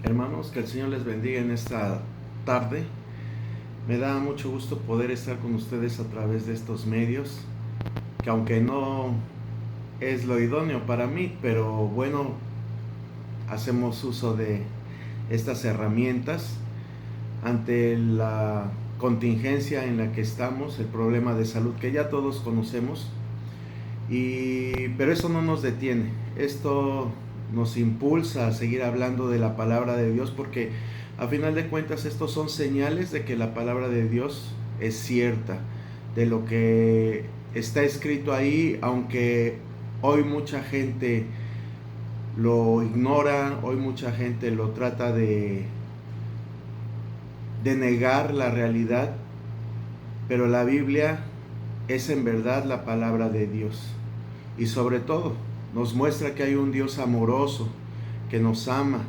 Hermanos, que el Señor les bendiga en esta tarde. Me da mucho gusto poder estar con ustedes a través de estos medios, que aunque no es lo idóneo para mí, pero bueno, hacemos uso de estas herramientas ante la contingencia en la que estamos, el problema de salud que ya todos conocemos, pero eso no nos detiene. Esto nos impulsa a seguir hablando de la palabra de Dios, porque a final de cuentas estos son señales de que la palabra de Dios es cierta, de lo que está escrito ahí, aunque hoy mucha gente lo ignora, hoy mucha gente lo trata de negar la realidad, pero la Biblia es en verdad la palabra de Dios. Y sobre todo, nos muestra que hay un Dios amoroso, que nos ama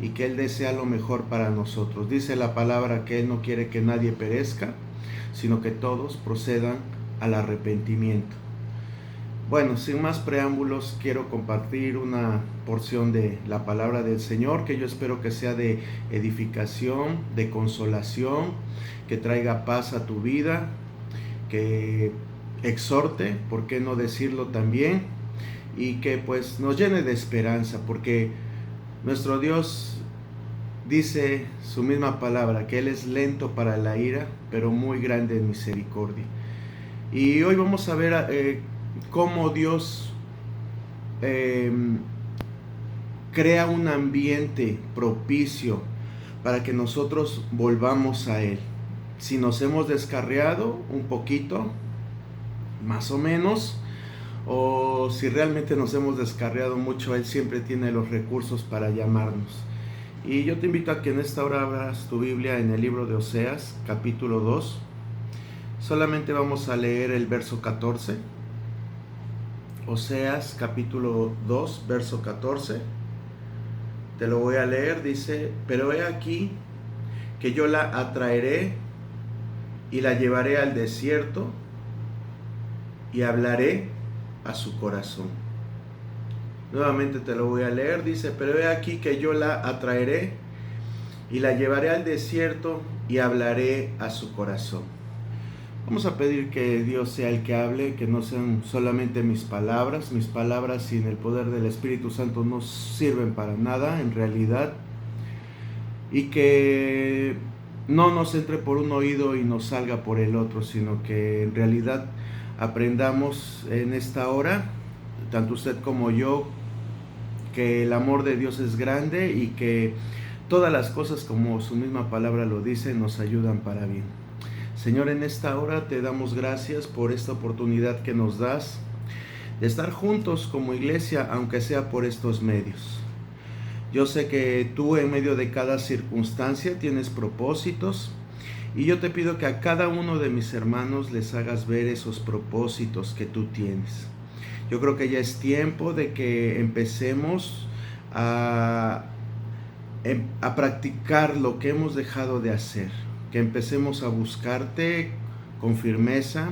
y que Él desea lo mejor para nosotros. Dice la palabra que Él no quiere que nadie perezca, sino que todos procedan al arrepentimiento. Bueno, sin más preámbulos, quiero compartir una porción de la palabra del Señor, que yo espero que sea de edificación, de consolación, que traiga paz a tu vida, que exhorte, por qué no decirlo también, y que pues nos llene de esperanza, porque nuestro Dios dice su misma palabra, que Él es lento para la ira, pero muy grande en misericordia. Y hoy vamos a ver cómo Dios crea un ambiente propicio para que nosotros volvamos a Él. Si nos hemos descarriado un poquito, más o menos, o si realmente nos hemos descarriado mucho, Él siempre tiene los recursos para llamarnos. Y yo te invito a que en esta hora abras tu Biblia en el libro de Oseas, capítulo 2. Solamente vamos a leer el verso 14. Oseas, capítulo 2, verso 14. Te lo voy a leer, dice: pero he aquí que yo la atraeré y la llevaré al desierto y hablaré a su corazón. Nuevamente te lo voy a leer, dice: pero he aquí que yo la atraeré y la llevaré al desierto y hablaré a su corazón. Vamos a pedir que Dios sea el que hable, que no sean solamente mis palabras sin el poder del Espíritu Santo no sirven para nada en realidad, y que no nos entre por un oído y nos salga por el otro, sino que en realidad aprendamos en esta hora, tanto usted como yo, que el amor de Dios es grande y que todas las cosas, como su misma palabra lo dice, nos ayudan para bien. Señor, en esta hora te damos gracias por esta oportunidad que nos das de estar juntos como iglesia, aunque sea por estos medios. Yo sé que tú en medio de cada circunstancia tienes propósitos, y yo te pido que a cada uno de mis hermanos les hagas ver esos propósitos que tú tienes. Yo creo que ya es tiempo de que empecemos a practicar lo que hemos dejado de hacer, que empecemos a buscarte con firmeza,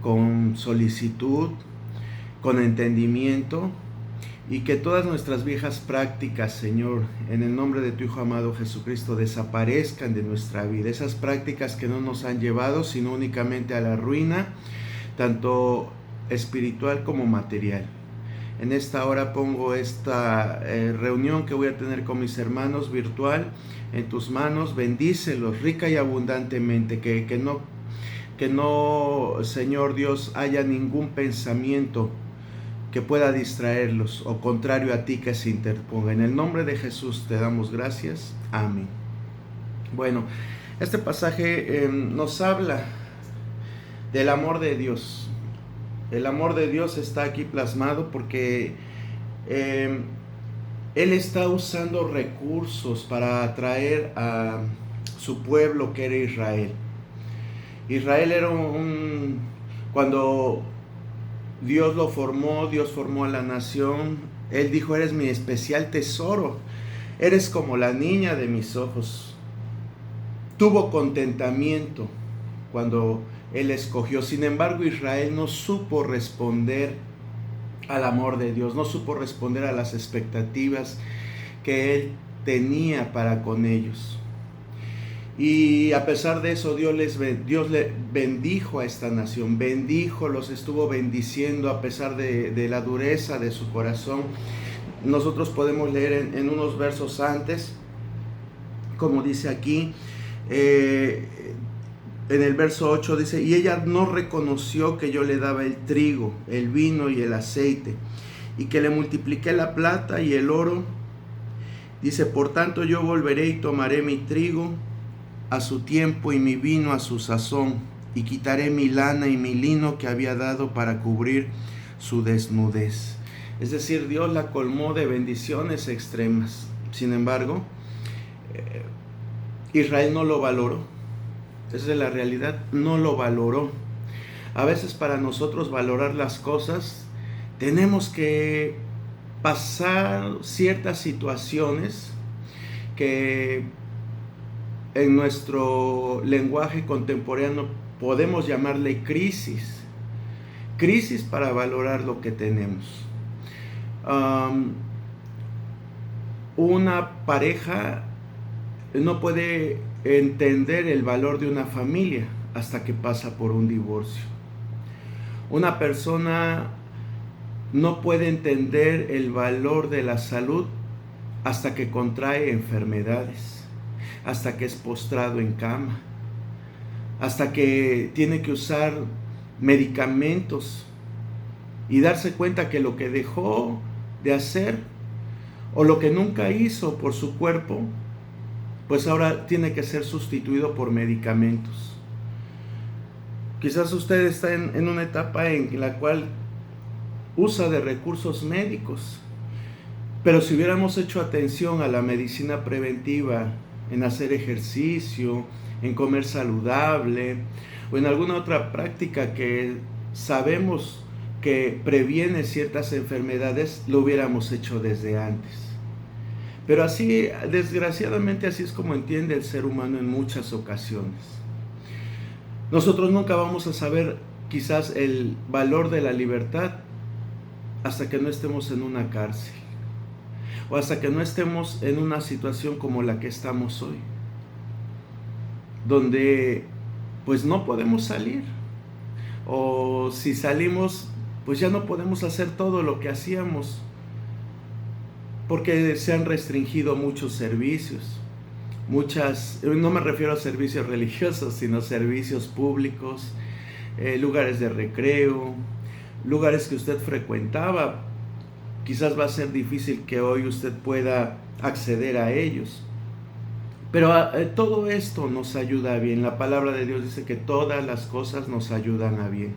con solicitud, con entendimiento, y que todas nuestras viejas prácticas, Señor, en el nombre de tu Hijo amado Jesucristo, desaparezcan de nuestra vida. Esas prácticas que no nos han llevado sino únicamente a la ruina, tanto espiritual como material. En esta hora pongo esta reunión que voy a tener con mis hermanos virtual en tus manos. Bendícelos rica y abundantemente, que no, Señor Dios, haya ningún pensamiento que pueda distraerlos o contrario a ti que se interponga. En el nombre de Jesús te damos gracias. Amén. Bueno, este pasaje nos habla del amor de Dios. El amor de Dios está aquí plasmado porque Él está usando recursos para atraer a su pueblo, que era Israel. Israel era cuando Dios lo formó, Dios formó a la nación, Él dijo: eres mi especial tesoro, eres como la niña de mis ojos. Tuvo contentamiento cuando Él escogió. Sin embargo, Israel no supo responder al amor de Dios, no supo responder a las expectativas que Él tenía para con ellos. Y a pesar de eso, Dios le bendijo a esta nación, los estuvo bendiciendo a pesar de la dureza de su corazón. Nosotros podemos leer en unos versos antes, como dice aquí, en el verso 8 dice: y ella no reconoció que yo le daba el trigo, el vino y el aceite, y que le multipliqué la plata y el oro. Dice: por tanto yo volveré y tomaré mi trigo a su tiempo y mi vino a su sazón, y quitaré mi lana y mi lino que había dado para cubrir su desnudez. Es decir, Dios la colmó de bendiciones extremas. Sin embargo, Israel no lo valoró. Esa es la realidad, no lo valoró. A veces para nosotros valorar las cosas tenemos que pasar ciertas situaciones que en nuestro lenguaje contemporáneo podemos llamarle crisis. Crisis para valorar lo que tenemos. Una pareja no puede entender el valor de una familia hasta que pasa por un divorcio. Una persona no puede entender el valor de la salud hasta que contrae enfermedades, hasta que es postrado en cama, hasta que tiene que usar medicamentos y darse cuenta que lo que dejó de hacer o lo que nunca hizo por su cuerpo, pues ahora tiene que ser sustituido por medicamentos. Quizás usted está en una etapa en la cual usa de recursos médicos, pero si hubiéramos hecho atención a la medicina preventiva, en hacer ejercicio, en comer saludable o en alguna otra práctica que sabemos que previene ciertas enfermedades, lo hubiéramos hecho desde antes. Pero así, desgraciadamente, así es como entiende el ser humano en muchas ocasiones. Nosotros nunca vamos a saber quizás el valor de la libertad hasta que no estemos en una cárcel o hasta que no estemos en una situación como la que estamos hoy, donde pues no podemos salir, o si salimos pues ya no podemos hacer todo lo que hacíamos porque se han restringido muchos servicios, no me refiero a servicios religiosos, sino servicios públicos, lugares de recreo, lugares que usted frecuentaba. Quizás va a ser difícil que hoy usted pueda acceder a ellos. Pero todo esto nos ayuda a bien. La palabra de Dios dice que todas las cosas nos ayudan a bien.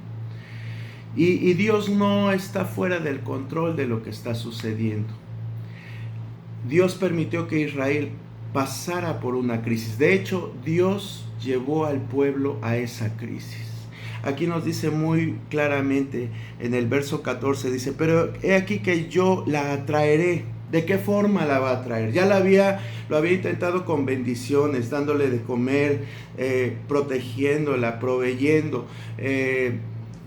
Y Dios no está fuera del control de lo que está sucediendo. Dios permitió que Israel pasara por una crisis. De hecho, Dios llevó al pueblo a esa crisis. Aquí nos dice muy claramente en el verso 14, dice: pero he aquí que yo la atraeré. ¿De qué forma la va a traer? Ya lo había intentado con bendiciones, dándole de comer, protegiéndola, proveyendo,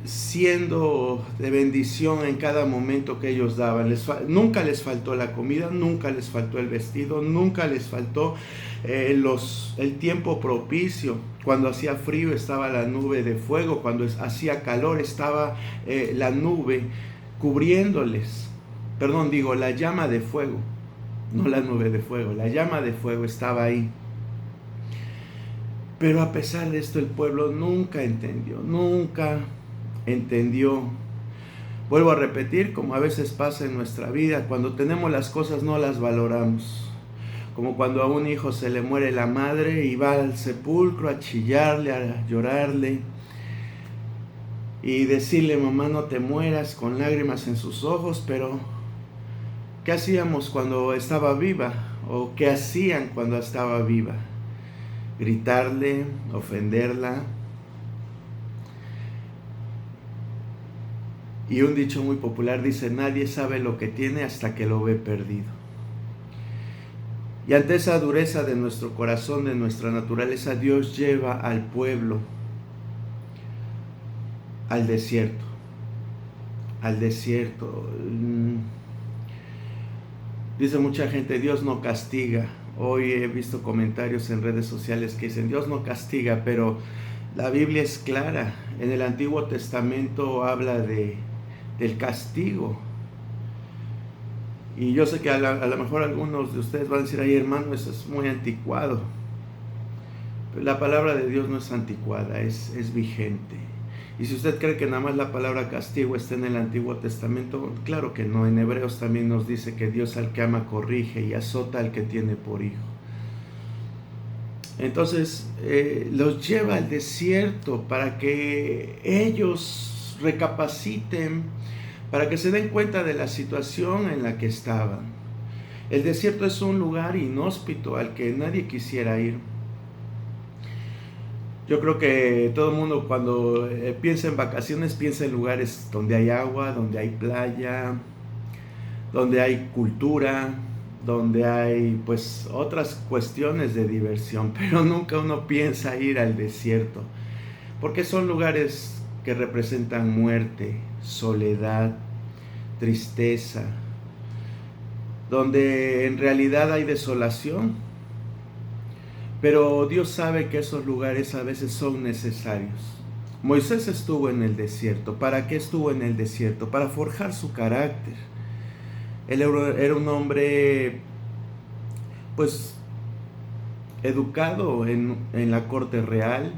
siendo de bendición en cada momento que ellos daban. Nunca les faltó la comida, nunca les faltó el vestido, nunca les faltó el tiempo propicio. Cuando hacía frío estaba la nube de fuego, cuando hacía calor estaba la nube cubriéndoles. La llama de fuego, no la nube de fuego, la llama de fuego estaba ahí. Pero a pesar de esto, el pueblo nunca entendió. Vuelvo a repetir, como a veces pasa en nuestra vida, cuando tenemos las cosas no las valoramos. Como cuando a un hijo se le muere la madre y va al sepulcro a chillarle, a llorarle y decirle: mamá, no te mueras, con lágrimas en sus ojos. Pero ¿qué hacíamos cuando estaba viva? ¿O qué hacían cuando estaba viva? Gritarle, ofenderla. Y un dicho muy popular dice: nadie sabe lo que tiene hasta que lo ve perdido. Y ante esa dureza de nuestro corazón, de nuestra naturaleza, Dios lleva al pueblo al desierto. Dice mucha gente, Dios no castiga. Hoy he visto comentarios en redes sociales que dicen, Dios no castiga, pero la Biblia es clara. En el Antiguo Testamento habla del castigo. Y yo sé que a lo mejor algunos de ustedes van a decir, ay hermano, eso es muy anticuado. Pero la palabra de Dios no es anticuada, es vigente. Y si usted cree que nada más la palabra castigo está en el Antiguo Testamento, claro que no. En Hebreos también nos dice que Dios al que ama corrige y azota al que tiene por hijo. Entonces los lleva al desierto para que ellos recapaciten, para que se den cuenta de la situación en la que estaban. El desierto es un lugar inhóspito al que nadie quisiera ir. Yo creo que todo el mundo cuando piensa en vacaciones piensa en lugares donde hay agua, donde hay playa, donde hay cultura, donde hay pues otras cuestiones de diversión, pero nunca uno piensa ir al desierto, porque son lugares que representan muerte, soledad, tristeza, donde en realidad hay desolación. Pero Dios sabe que esos lugares a veces son necesarios. Moisés estuvo en el desierto. ¿Para qué estuvo en el desierto? Para forjar su carácter. Él era un hombre, pues, educado en la corte real.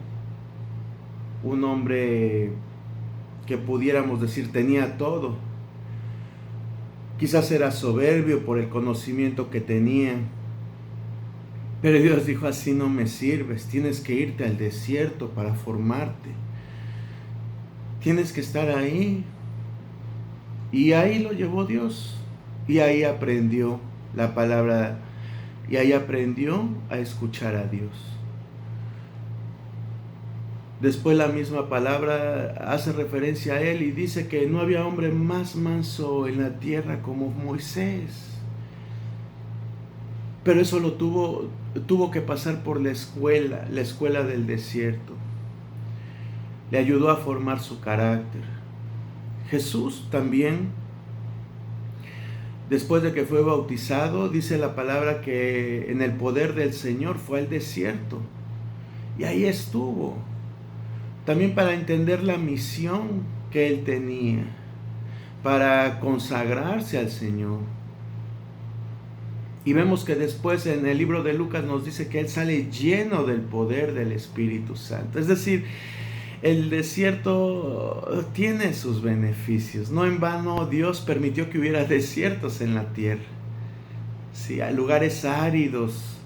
Un hombre que pudiéramos decir tenía todo. Quizás era soberbio por el conocimiento que tenía. Pero Dios dijo, así no me sirves, tienes que irte al desierto para formarte. Tienes que estar ahí. Y ahí lo llevó Dios. Y ahí aprendió la palabra. Y ahí aprendió a escuchar a Dios. Después la misma palabra hace referencia a él y dice que no había hombre más manso en la tierra como Moisés. Pero eso lo tuvo que pasar por la escuela del desierto. Le ayudó a formar su carácter. Jesús también, después de que fue bautizado, dice la palabra que en el poder del Señor fue al desierto. Y ahí estuvo. También para entender la misión que él tenía, para consagrarse al Señor. Y vemos que después en el libro de Lucas nos dice que él sale lleno del poder del Espíritu Santo. Es decir, el desierto tiene sus beneficios. No en vano Dios permitió que hubiera desiertos en la tierra. Sí, hay lugares áridos.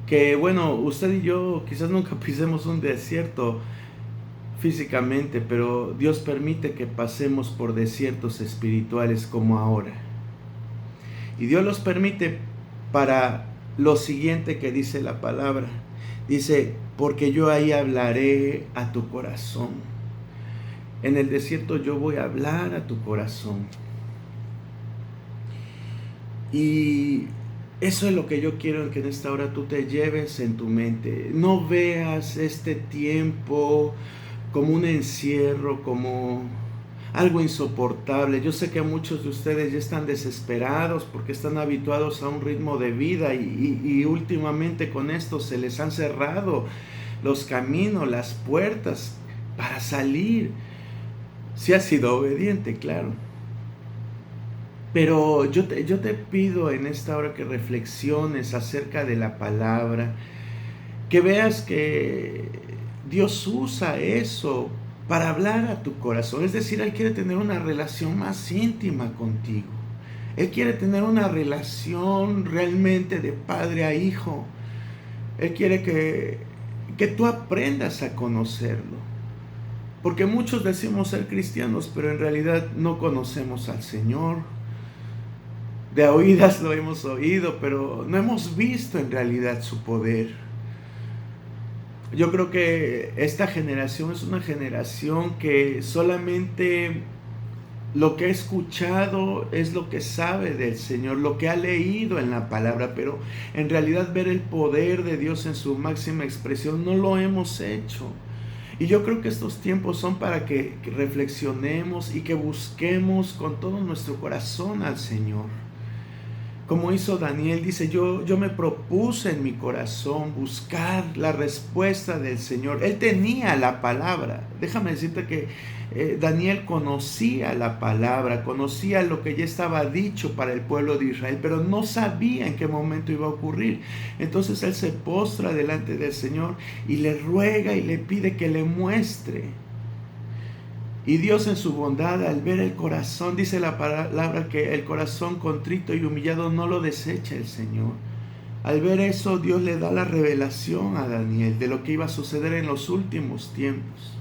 Que bueno, usted y yo quizás nunca pisemos un desierto físicamente, pero Dios permite que pasemos por desiertos espirituales como ahora. Y Dios los permite para lo siguiente que dice la palabra. Dice, porque yo ahí hablaré a tu corazón. En el desierto yo voy a hablar a tu corazón. Y eso es lo que yo quiero que en esta hora tú te lleves en tu mente. No veas este tiempo como un encierro, como algo insoportable. Yo sé que muchos de ustedes ya están desesperados porque están habituados a un ritmo de vida y últimamente con esto se les han cerrado los caminos, las puertas para salir. Si has sido obediente, claro. Pero yo te pido en esta hora que reflexiones acerca de la palabra, que veas que Dios usa eso para hablar a tu corazón. Es decir, Él quiere tener una relación más íntima contigo. Él quiere tener una relación realmente de padre a hijo. Él quiere que tú aprendas a conocerlo. Porque muchos decimos ser cristianos, pero en realidad no conocemos al Señor. De oídas lo hemos oído, pero no hemos visto en realidad su poder. Yo creo que esta generación es una generación que solamente lo que ha escuchado es lo que sabe del Señor, lo que ha leído en la palabra, pero en realidad ver el poder de Dios en su máxima expresión no lo hemos hecho. Y yo creo que estos tiempos son para que reflexionemos y que busquemos con todo nuestro corazón al Señor. Como hizo Daniel, dice, yo me propuse en mi corazón buscar la respuesta del Señor. Él tenía la palabra. Déjame decirte que Daniel conocía la palabra, conocía lo que ya estaba dicho para el pueblo de Israel, pero no sabía en qué momento iba a ocurrir. Entonces él se postra delante del Señor y le ruega y le pide que le muestre. Y Dios en su bondad, al ver el corazón, dice la palabra que el corazón contrito y humillado no lo desecha el Señor. Al ver eso, Dios le da la revelación a Daniel de lo que iba a suceder en los últimos tiempos.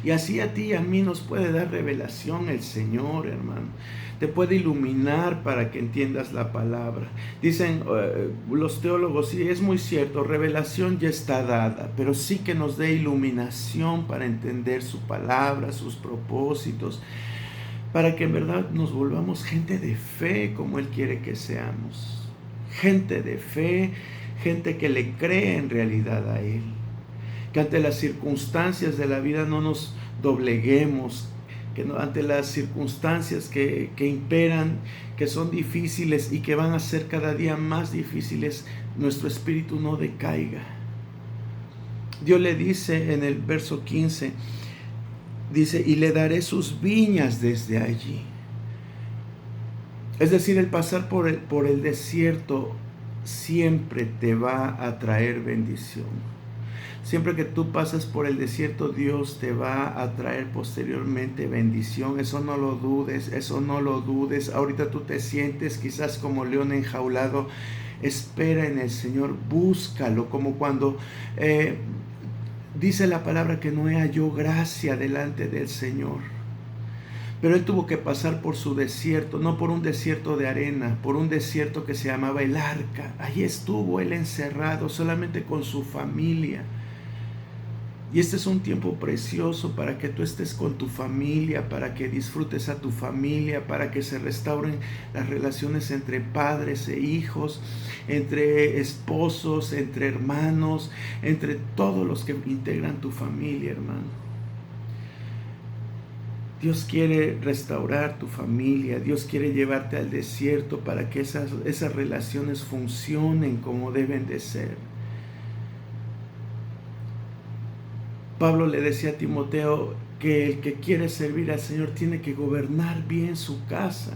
Y así a ti y a mí nos puede dar revelación el Señor, hermano. Te puede iluminar para que entiendas la palabra. Dicen los teólogos, y es muy cierto, revelación ya está dada, pero sí que nos dé iluminación para entender su palabra, sus propósitos, para que en verdad nos volvamos gente de fe como Él quiere que seamos. Gente de fe, gente que le cree en realidad a Él. Que ante las circunstancias de la vida no nos dobleguemos, que ante las circunstancias que imperan, que son difíciles y que van a ser cada día más difíciles, nuestro espíritu no decaiga. Dios le dice en el verso 15, dice, y le daré sus viñas desde allí. Es decir, el pasar por el desierto siempre te va a traer bendición. Siempre que tú pasas por el desierto, Dios te va a traer posteriormente bendición. Eso no lo dudes, eso no lo dudes. Ahorita tú te sientes quizás como león enjaulado. Espera en el Señor, búscalo, como cuando dice la palabra que Noé halló gracia delante del Señor. Pero él tuvo que pasar por su desierto, no por un desierto de arena, por un desierto que se llamaba el Arca. Allí estuvo él encerrado solamente con su familia. Y este es un tiempo precioso para que tú estés con tu familia, para que disfrutes a tu familia, para que se restauren las relaciones entre padres e hijos, entre esposos, entre hermanos, entre todos los que integran tu familia, hermano. Dios quiere restaurar tu familia, Dios quiere llevarte al desierto para que esas relaciones funcionen como deben de ser. Pablo le decía a Timoteo que el que quiere servir al Señor tiene que gobernar bien su casa.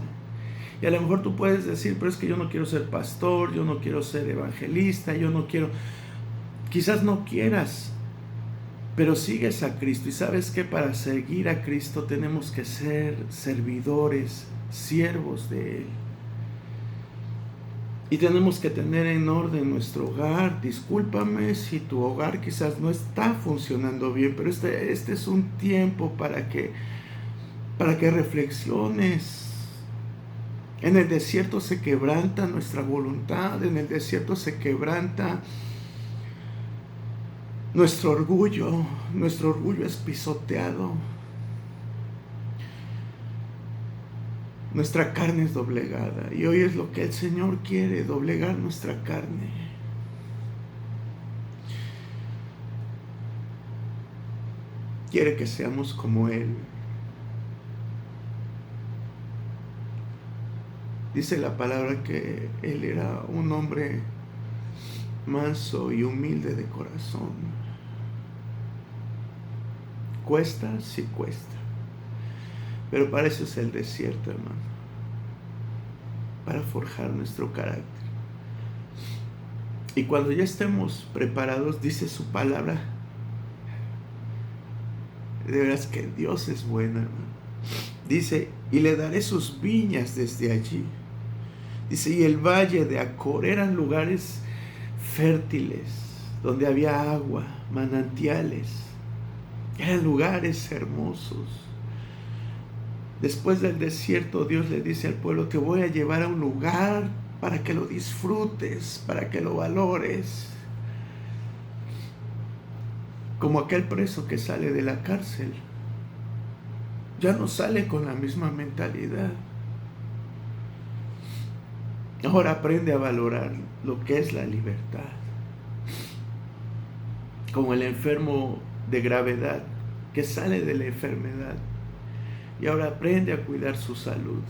Y a lo mejor tú puedes decir, pero es que yo no quiero ser pastor, yo no quiero ser evangelista, yo no quiero... Quizás no quieras, pero sigues a Cristo. Y sabes que para seguir a Cristo tenemos que ser servidores, siervos de Él. Y tenemos que tener en orden nuestro hogar. Discúlpame si tu hogar quizás no está funcionando bien, pero este es un tiempo para que reflexiones. En el desierto se quebranta nuestra voluntad, en el desierto se quebranta nuestro orgullo es pisoteado. Nuestra carne es doblegada y hoy es lo que el Señor quiere, doblegar nuestra carne. Quiere que seamos como Él. Dice la palabra que Él era un hombre manso y humilde de corazón. Cuesta, sí cuesta. Pero para eso es el desierto, hermano. Para forjar nuestro carácter. Y cuando ya estemos preparados, dice su palabra. De veras que Dios es bueno, hermano. Dice, y le daré sus viñas desde allí. Dice, y el valle de Acor eran lugares fértiles, donde había agua, manantiales. Eran lugares hermosos. Después del desierto, Dios le dice al pueblo, te voy a llevar a un lugar para que lo disfrutes, para que lo valores. Como aquel preso que sale de la cárcel. Ya no sale con la misma mentalidad. Ahora aprende a valorar lo que es la libertad. Como el enfermo de gravedad que sale de la enfermedad. Y ahora aprende a cuidar su salud.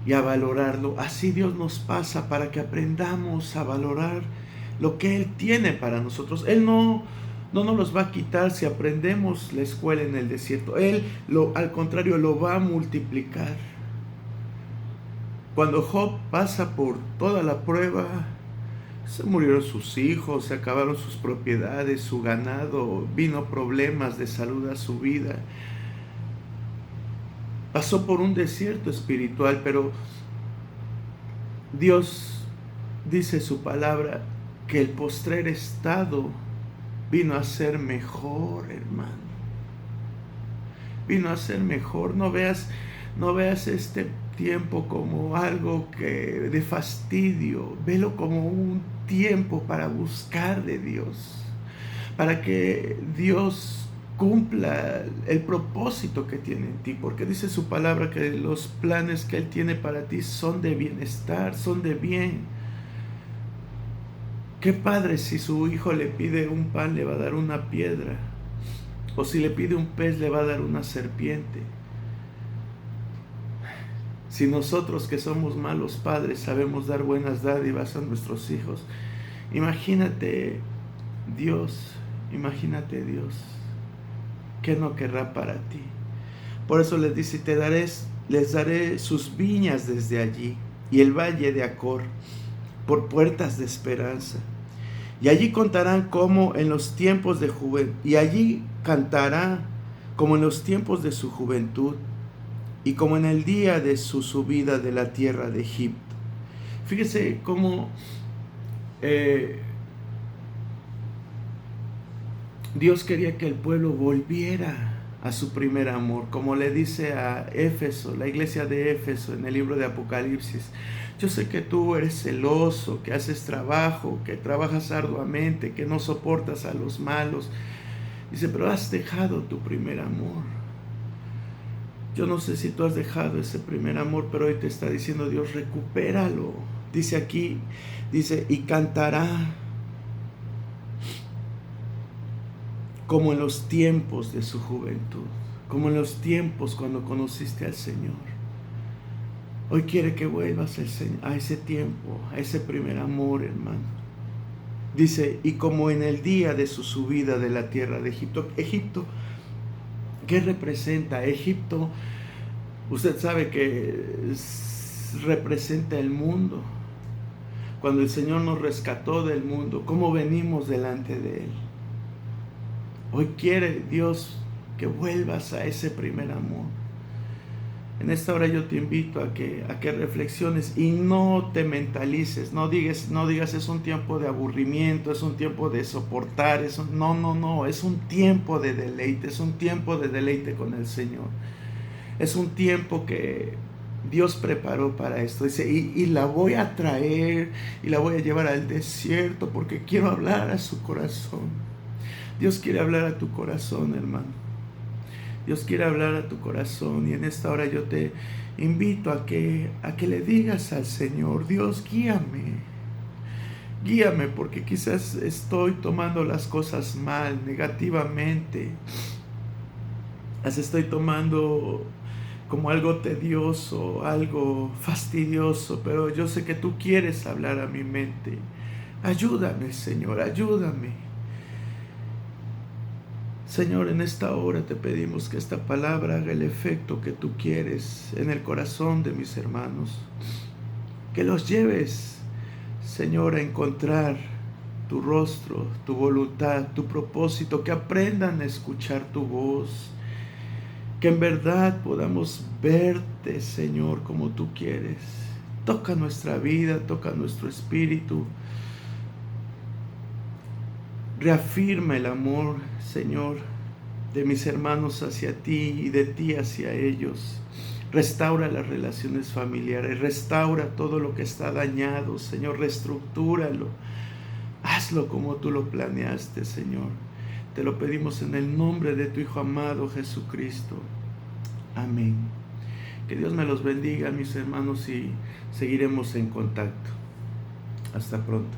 y a valorarlo. Así Dios nos pasa para que aprendamos a valorar lo que Él tiene para nosotros. Él no nos los va a quitar si aprendemos la escuela en el desierto. Él, al contrario, lo va a multiplicar. Cuando Job pasa por toda la prueba, se murieron sus hijos, se acabaron sus propiedades, su ganado, vino problemas de salud a su vida. Pasó por un desierto espiritual, pero Dios dice su palabra que el postrer estado vino a ser mejor, hermano. Vino a ser mejor. No veas este tiempo como algo de fastidio. Velo como un tiempo para buscar de Dios, para que Dios cumpla el propósito que tiene en ti, porque dice su palabra que los planes que Él tiene para ti son de bienestar, son de bien. ¿Qué padre si su hijo le pide un pan le va a dar una piedra? O si le pide un pez le va a dar una serpiente. Si nosotros que somos malos padres sabemos dar buenas dádivas a nuestros hijos, imagínate Dios, ¿qué no querrá para ti? Por eso les dice, les daré sus viñas desde allí y el valle de Acor por puertas de esperanza. Y allí contarán como en los tiempos de juventud, y allí cantará como en los tiempos de su juventud, y como en el día de su subida de la tierra de Egipto. Fíjese cómo Dios quería que el pueblo volviera a su primer amor, como le dice a Éfeso, la iglesia de Éfeso en el libro de Apocalipsis. Yo sé que tú eres celoso, que haces trabajo, que trabajas arduamente, que no soportas a los malos. Dice, pero has dejado tu primer amor. Yo no sé si tú has dejado ese primer amor, pero hoy te está diciendo Dios, recupéralo. Dice aquí, y cantará como en los tiempos de su juventud, como en los tiempos cuando conociste al Señor. Hoy quiere que vuelvas a ese tiempo, a ese primer amor, hermano. Dice, y como en el día de su subida de la tierra de Egipto. Egipto, ¿qué representa? Egipto, usted sabe que representa el mundo. Cuando el Señor nos rescató del mundo, ¿cómo venimos delante de Él? Hoy quiere Dios que vuelvas a ese primer amor. En esta hora yo te invito a que reflexiones y no te mentalices, no digas es un tiempo de aburrimiento, es un tiempo de soportar, no, es un tiempo de deleite con el Señor. Es un tiempo que Dios preparó para esto. Dice, y la voy a traer y la voy a llevar al desierto porque quiero hablar a su corazón. Dios quiere hablar a tu corazón, hermano. Dios quiere hablar a tu corazón, y en esta hora yo te invito a que le digas al Señor, Dios, guíame porque quizás estoy tomando las cosas mal, negativamente, las estoy tomando como algo tedioso, algo fastidioso, pero yo sé que tú quieres hablar a mi mente. Ayúdame, Señor, ayúdame. Señor, en esta hora te pedimos que esta palabra haga el efecto que tú quieres en el corazón de mis hermanos. Que los lleves, Señor, a encontrar tu rostro, tu voluntad, tu propósito. Que aprendan a escuchar tu voz. Que en verdad podamos verte, Señor, como tú quieres. Toca nuestra vida, toca nuestro espíritu. Reafirma el amor, Señor, de mis hermanos hacia ti y de ti hacia ellos. Restaura las relaciones familiares, restaura todo lo que está dañado, Señor, reestructúralo. Hazlo como tú lo planeaste, Señor. Te lo pedimos en el nombre de tu Hijo amado Jesucristo. Amén. Que Dios me los bendiga, mis hermanos, y seguiremos en contacto. Hasta pronto.